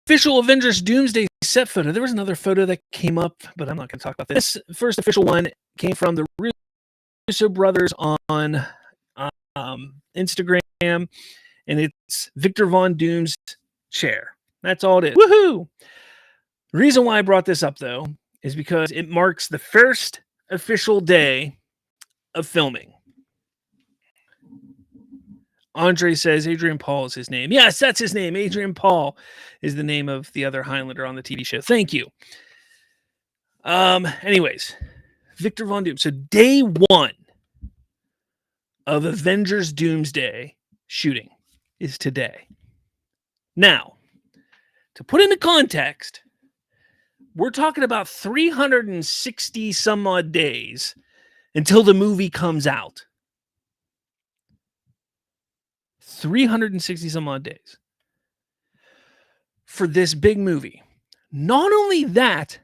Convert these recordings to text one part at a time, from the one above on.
official Avengers Doomsday set photo. There was another photo that came up, but I'm not going to talk about this. This first official one came from the Russo brothers on Instagram, and it's Victor Von Doom's chair. That's all it is. Woohoo! The reason why I brought this up, though, is because it marks the first official day of filming. Andre says Adrian Paul is his name. Yes, that's his name. Adrian Paul is the name of the other Highlander on the TV show. Thank you. Anyways, Victor Von Doom. So day one of Avengers Doomsday shooting is today. Now, to put into context, we're talking about 360 some odd days until the movie comes out. 360 some odd days for this big movie. Not only that,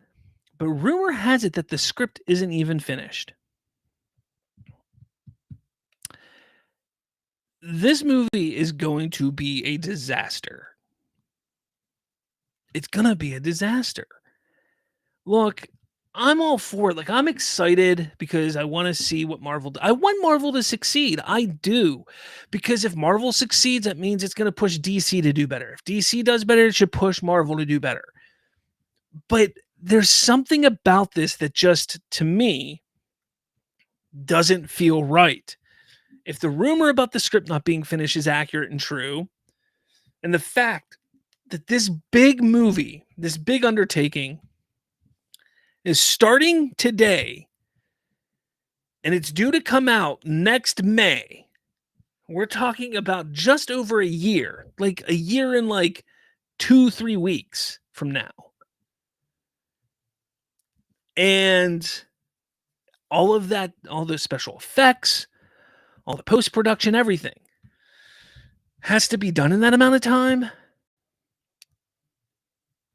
but rumor has it that the script isn't even finished. This movie is going to be a disaster. It's going to be a disaster. Look, I'm all for it. Like, I'm excited because I want to see what Marvel I want Marvel to succeed. I do. Because if Marvel succeeds, that means it's going to push DC to do better. If DC does better, it should push Marvel to do better. But there's something about this that just, to me, doesn't feel right. If the rumor about the script not being finished is accurate and true, and the fact that this big movie, this big undertaking, is starting today, and it's due to come out next May. We're talking about just over a year, like a year and like 2-3 weeks from now. And all of that, all the special effects, all the post-production, everything has to be done in that amount of time.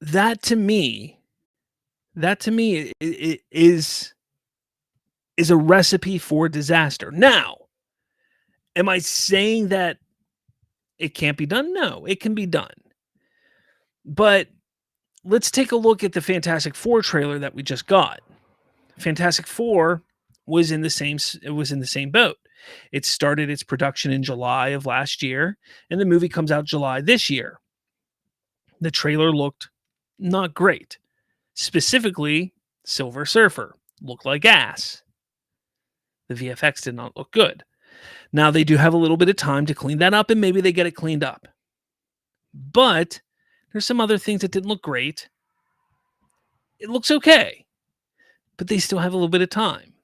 That to me is a recipe for disaster. Now, am I saying that it can't be done? No, it can be done. But let's take a look at the Fantastic Four trailer that we just got. Fantastic Four was in the same boat. It started its production in July of last year, and the movie comes out July this year. The trailer looked not great. Specifically, Silver Surfer looked like ass. The VFX did not look good. Now, they do have a little bit of time to clean that up, and maybe they get it cleaned up. But there's some other things that didn't look great. It looks okay, but they still have a little bit of time.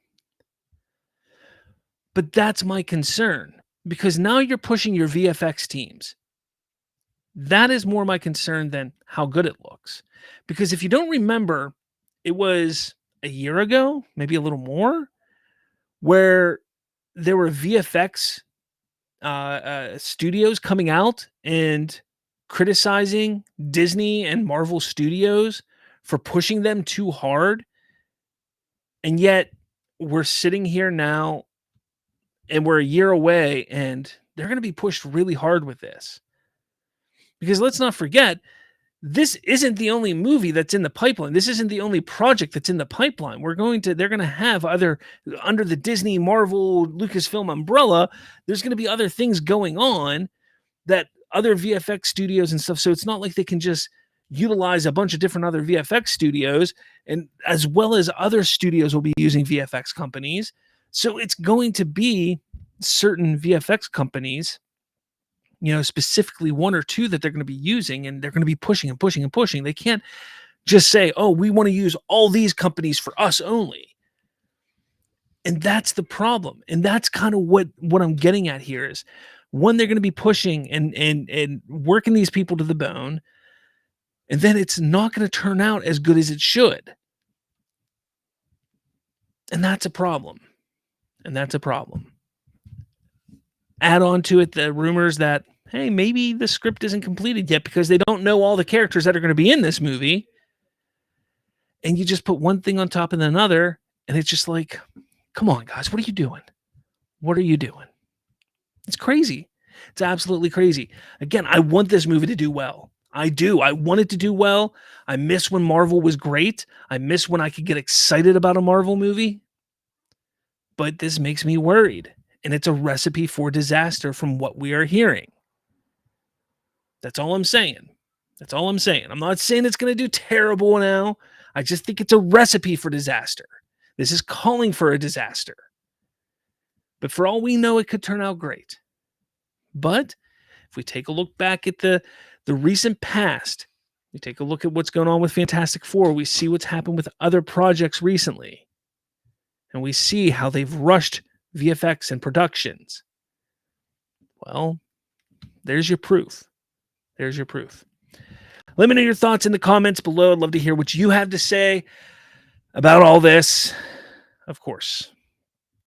But that's my concern, because now you're pushing your VFX teams. That is more my concern than how good it looks. Because if you don't remember, it was a year ago, maybe a little more, where there were VFX studios coming out and criticizing Disney and Marvel Studios for pushing them too hard. And yet we're sitting here now and we're a year away and they're going to be pushed really hard with this. Because let's not forget, this isn't the only movie that's in the pipeline. This isn't the only project that's in the pipeline. They're going to have other, under the Disney, Marvel, Lucasfilm umbrella, there's going to be other things going on that other VFX studios and stuff. So it's not like they can just utilize a bunch of different other VFX studios, and as well as other studios will be using VFX companies. So it's going to be certain VFX companies, specifically one or two that they're going to be using, and they're going to be pushing and pushing and pushing. They can't just say, oh, we want to use all these companies for us only. And that's the problem. And that's kind of what I'm getting at here is, one, they're going to be pushing and working these people to the bone, and then it's not going to turn out as good as it should. And that's a problem. Add on to it the rumors that, hey, maybe the script isn't completed yet because they don't know all the characters that are going to be in this movie. And you just put one thing on top of another, and it's just like, come on, guys, what are you doing? What are you doing? It's crazy. It's absolutely crazy. Again, I want this movie to do well. I do. I want it to do well. I miss when Marvel was great. I miss when I could get excited about a Marvel movie. But this makes me worried. And it's a recipe for disaster from what we are hearing. That's all I'm saying. That's all I'm saying. I'm not saying it's going to do terrible now. I just think it's a recipe for disaster. This is calling for a disaster. But for all we know, it could turn out great. But if we take a look back at the recent past, we take a look at what's going on with Fantastic Four, we see what's happened with other projects recently, and we see how they've rushed VFX and productions. Well, there's your proof. There's your proof. Let me know your thoughts in the comments below. I'd love to hear what you have to say about all this. Of course,